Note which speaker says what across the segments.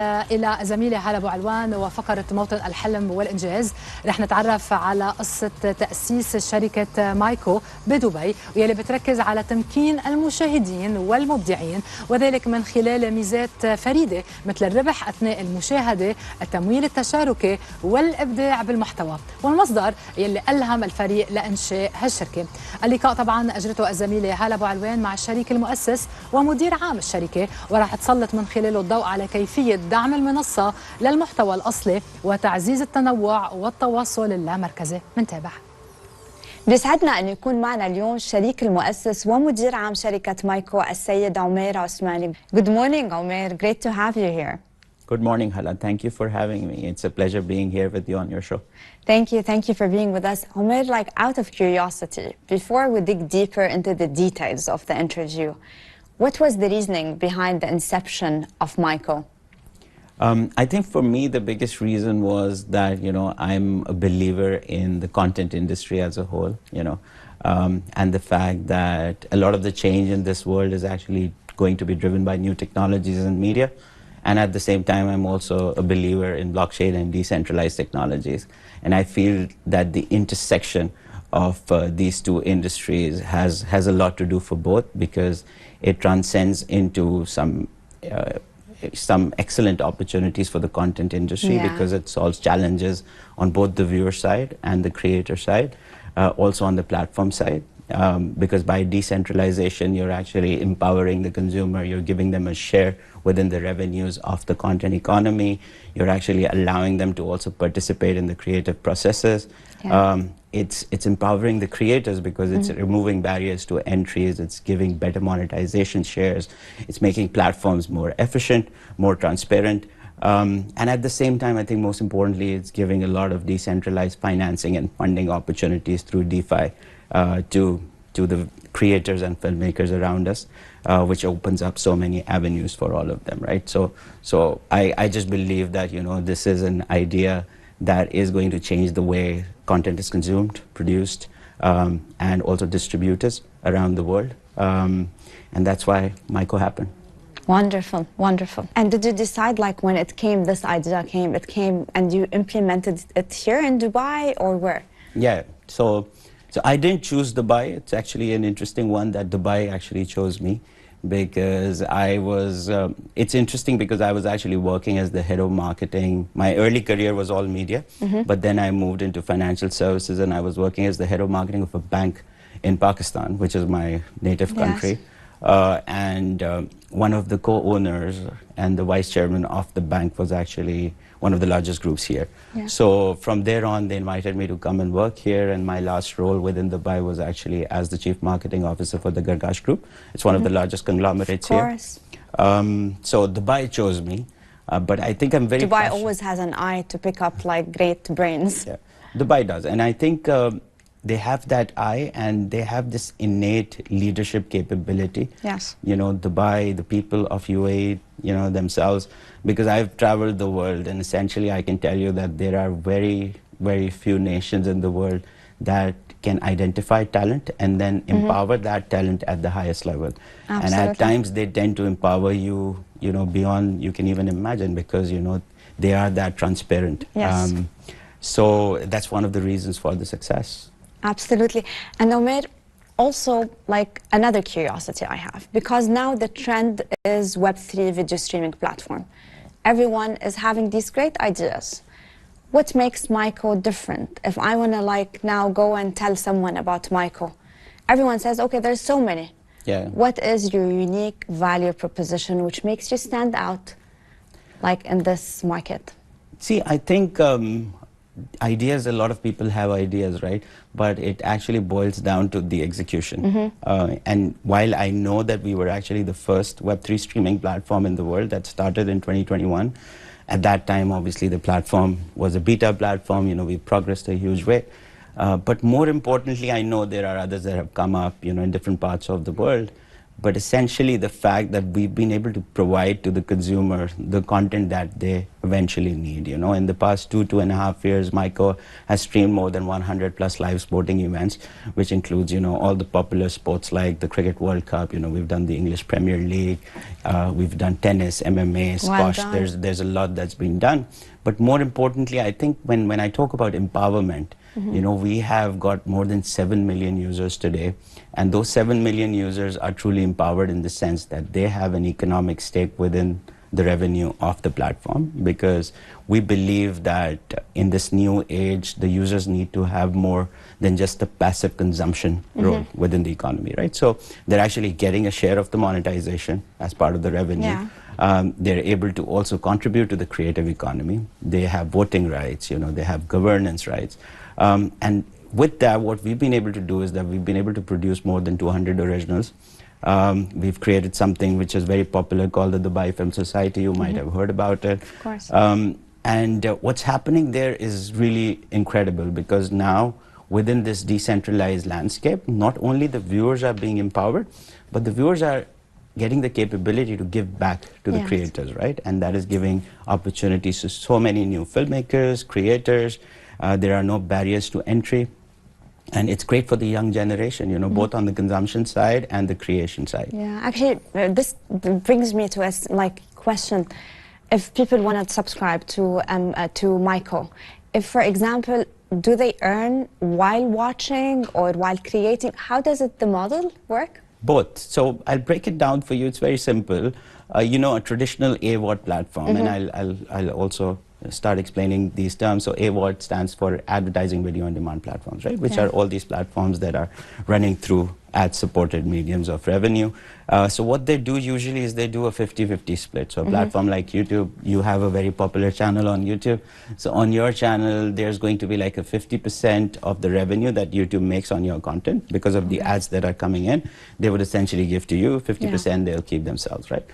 Speaker 1: إلى زميلي هلا أبو علوان وفقرة موطن الحلم والإنجاز. رح نتعرف على قصة تأسيس شركة مايكو بدبي واللي بتركز على تمكين المشاهدين والمبدعين، وذلك من خلال ميزات فريدة مثل الربح أثناء المشاهدة، التمويل التشاركي والإبداع بالمحتوى، والمصدر يلي ألهم الفريق لإنشاء هالشركة. اللقاء طبعا أجرته الزميلة هلا أبو علوان مع الشريك المؤسس ومدير عام الشركة، وراح تسلط من خلاله الضوء على كيفية دعم المنصة للمحتوى الأصلي وتعزيز التنوع والتواصل اللامركزي. منتابع.
Speaker 2: بيسعدنا أن يكون معنا اليوم الشريك المؤسس ومدير عام شركة مايكو السيد عمير عثماني. Good morning, Umair. Great to have you here.
Speaker 3: Good morning, Hala. Thank you for having me. It's a pleasure being here with you on your show.
Speaker 2: Thank you for being with us. Umair, like out of curiosity, before we dig deeper into the details of the interview, what was the reasoning behind the inception of Myco?
Speaker 3: I think for me, the biggest reason was that, I'm a believer in the content industry as a whole, and the fact that a lot of the change in this world is actually going to be driven by new technologies and media. And at the same time, I'm also a believer in blockchain and decentralized technologies. And I feel that the intersection of these two industries has a lot to do for both, because it transcends into some excellent opportunities for the content industry, because it solves challenges on both the viewer side and the creator side, also on the platform side. Because by decentralization, you're actually empowering the consumer, you're giving them a share within the revenues of the content economy, you're actually allowing them to also participate in the creative processes. It's empowering the creators because it's removing barriers to entries, it's giving better monetization shares, it's making platforms more efficient, more transparent. And at the same time, I think most importantly, it's giving a lot of decentralized financing and funding opportunities through DeFi to the creators and filmmakers around us, which opens up so many avenues for all of them, right? So I just believe that, this is an idea that is going to change the way content is consumed, produced, and also distributed around the world. And that's why Myco happened.
Speaker 2: Wonderful, wonderful. And did you decide, like, when this idea came, and you implemented it here in Dubai, or where?
Speaker 3: Yeah, so I didn't choose Dubai. It's actually an interesting one that Dubai actually chose me, because it's interesting because I was actually working as the head of marketing. My early career was all media, but then I moved into financial services, and I was working as the head of marketing of a bank in Pakistan, which is my native country. And one of the co-owners and the vice chairman of the bank was actually one of the largest groups here. So from there on, they invited me to come and work here, and my last role within Dubai was actually as the chief marketing officer for the Gargash Group. It's one of the largest conglomerates here. So Dubai chose me, but I think I'm very
Speaker 2: Dubai always has an eye to pick up like great brains.
Speaker 3: Yeah, Dubai does, and I think they have that eye, and they have this innate leadership capability.
Speaker 2: Yes.
Speaker 3: Dubai, the people of UAE, themselves, because I've traveled the world, and essentially I can tell you that there are very, very few nations in the world that can identify talent and then empower that talent at the highest level.
Speaker 2: Absolutely.
Speaker 3: And at times they tend to empower you, beyond you can even imagine, because, they are that transparent.
Speaker 2: Yes.
Speaker 3: So that's one of the reasons for the success.
Speaker 2: Absolutely. And Umair, also, like, another curiosity I have, because now the trend is Web3 video streaming platform. Everyone is having these great ideas. What makes Myco different? If I want to, like, now go and tell someone about Myco, everyone says, okay, there's so many.
Speaker 3: Yeah.
Speaker 2: What is your unique value proposition which makes you stand out, like, in this market?
Speaker 3: See, I think ideas, a lot of people have ideas, right? But it actually boils down to the execution. And while I know that we were actually the first Web3 streaming platform in the world that started in 2021, at that time, obviously, the platform was a beta platform. We progressed a huge way. But more importantly, I know there are others that have come up, in different parts of the world. but essentially the fact that we've been able to provide to the consumer the content that they eventually need. You know, in the past 2.5 years, Myco has streamed more than 100 plus live sporting events, which includes, you know, all the popular sports like the Cricket World Cup. You know, we've done the English Premier League, we've done tennis, MMA, squash. There's a lot that's been done. But more importantly, I think when I talk about empowerment, you know, we have got more than 7 million users today, and those 7 million users are truly empowered in the sense that they have an economic stake within the revenue of the platform, because we believe that in this new age, the users need to have more than just a passive consumption role within the economy, right? So they're actually getting a share of the monetization as part of the revenue. They're able to also contribute to the creative economy. They have voting rights, you know, they have governance rights. And with that, what we've been able to do is that we've been able to produce more than 200 originals. We've created something which is very popular called the Dubai Film Society. You might have heard about it.
Speaker 2: Of course.
Speaker 3: And what's happening there is really incredible, because now within this decentralized landscape, not only the viewers are being empowered, but the viewers are getting the capability to give back to the creators, right? And that is giving opportunities to so many new filmmakers, creators. There are no barriers to entry. And it's great for the young generation, you know, both on the consumption side and the creation side.
Speaker 2: Yeah, actually, this brings me to a question. If people want to subscribe to Myco, if, for example, do they earn while watching or while creating? How does the model work?
Speaker 3: Both. So I'll break it down for you. It's very simple. You know, a traditional AVOD platform, and I'll also start explaining these terms. So AVOD stands for Advertising Video on Demand platforms, right? Which are all these platforms that are running through ad-supported mediums of revenue. So what they do usually is they do a 50-50 split. So a platform like YouTube, you have a very popular channel on YouTube. So on your channel, there's going to be like a 50% of the revenue that YouTube makes on your content because of the ads that are coming in. They would essentially give to you 50%, they'll keep themselves, right?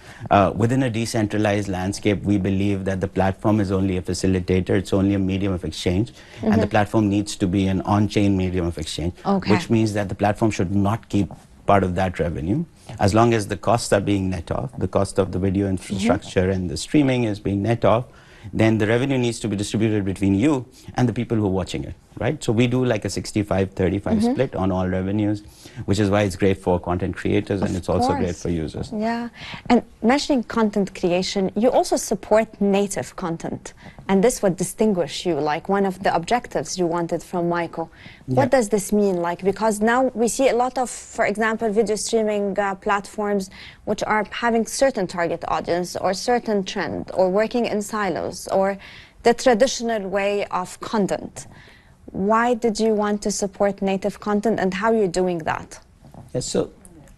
Speaker 3: Within a decentralized landscape, we believe that the platform is only a facilitator. It's only a medium of exchange. And the platform needs to be an on-chain medium of exchange, which means that the platform should not keep part of that revenue. As long as the costs are being net off, the cost of the video infrastructure and the streaming is being net off, then the revenue needs to be distributed between you and the people who are watching it, right? So we do like a 65-35 split on all revenues, which is why it's great for content creators and it's also great for users.
Speaker 2: Yeah, and mentioning content creation, you also support native content. And this would distinguish you, like one of the objectives you wanted from Myco. What does this mean? Like, because now we see a lot of, for example, video streaming platforms which are having certain target audience or certain trend or working in silos or the traditional way of content. Why did you want to support native content and how are you doing that?
Speaker 3: Yes, so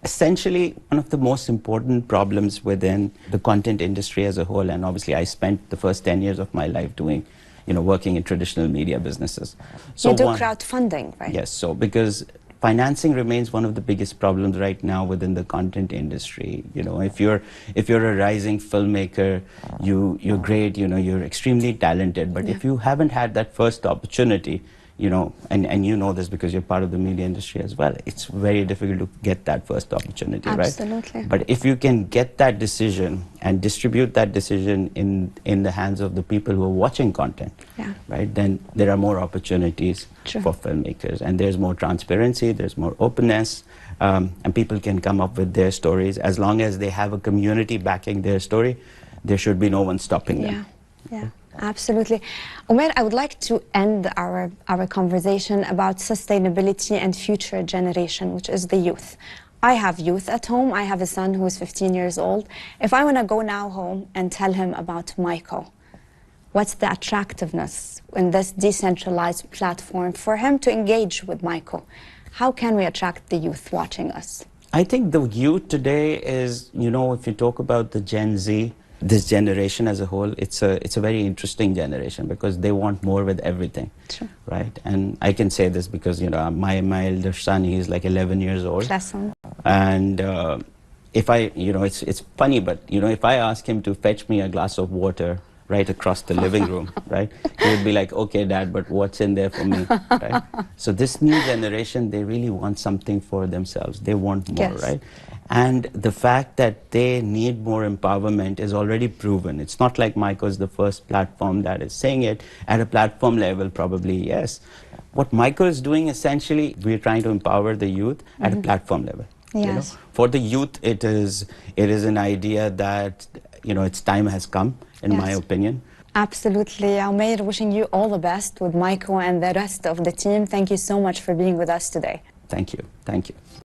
Speaker 3: essentially, one of the most important problems within the content industry as a whole, and obviously I spent the first 10 years of my life doing, you know, working in traditional media businesses. So
Speaker 2: you do crowdfunding, right?
Speaker 3: Yes, so because financing remains one of the biggest problems right now within the content industry. You know, if you're a rising filmmaker, you're great, you know, you're extremely talented, but if you haven't had that first opportunity, you know, and you know this because you're part of the media industry as well, it's very difficult to get that first opportunity, right?
Speaker 2: Absolutely.
Speaker 3: But if you can get that decision and distribute that decision in the hands of the people who are watching content, right, then there are more opportunities for filmmakers, and there's more transparency, there's more openness, and people can come up with their stories. As long as they have a community backing their story, there should be no one stopping them.
Speaker 2: Yeah. Absolutely. Umair, I would like to end our conversation about sustainability and future generation, which is the youth. I have youth at home. I have a son who is 15 years old. If I want to go now home and tell him about Myco, what's the attractiveness in this decentralized platform for him to engage with Myco? How can we attract the youth watching us?
Speaker 3: I think the youth today is, you know, if you talk about the Gen Z, this generation as a whole, it's a very interesting generation because they want more with everything, right? And I can say this because, you know, my elder son, he's like 11 years old. And if I, you know, it's funny, but, you know, if I ask him to fetch me a glass of water right across the living room, right? He would be like, okay, Dad, but what's in there for me, right? So this new generation, they really want something for themselves. They want more,
Speaker 2: Yes.
Speaker 3: right? And the fact that they need more empowerment is already proven. It's not like Myco is the first platform that is saying it. At a platform level, probably yes. What Myco is doing, essentially, we're trying to empower the youth at a platform level.
Speaker 2: Yes.
Speaker 3: You know? For the youth, it is an idea that, you know, its time has come, in my opinion.
Speaker 2: Absolutely. Umair, wishing you all the best with Myco and the rest of the team. Thank you so much for being with us today.
Speaker 3: Thank you. Thank you.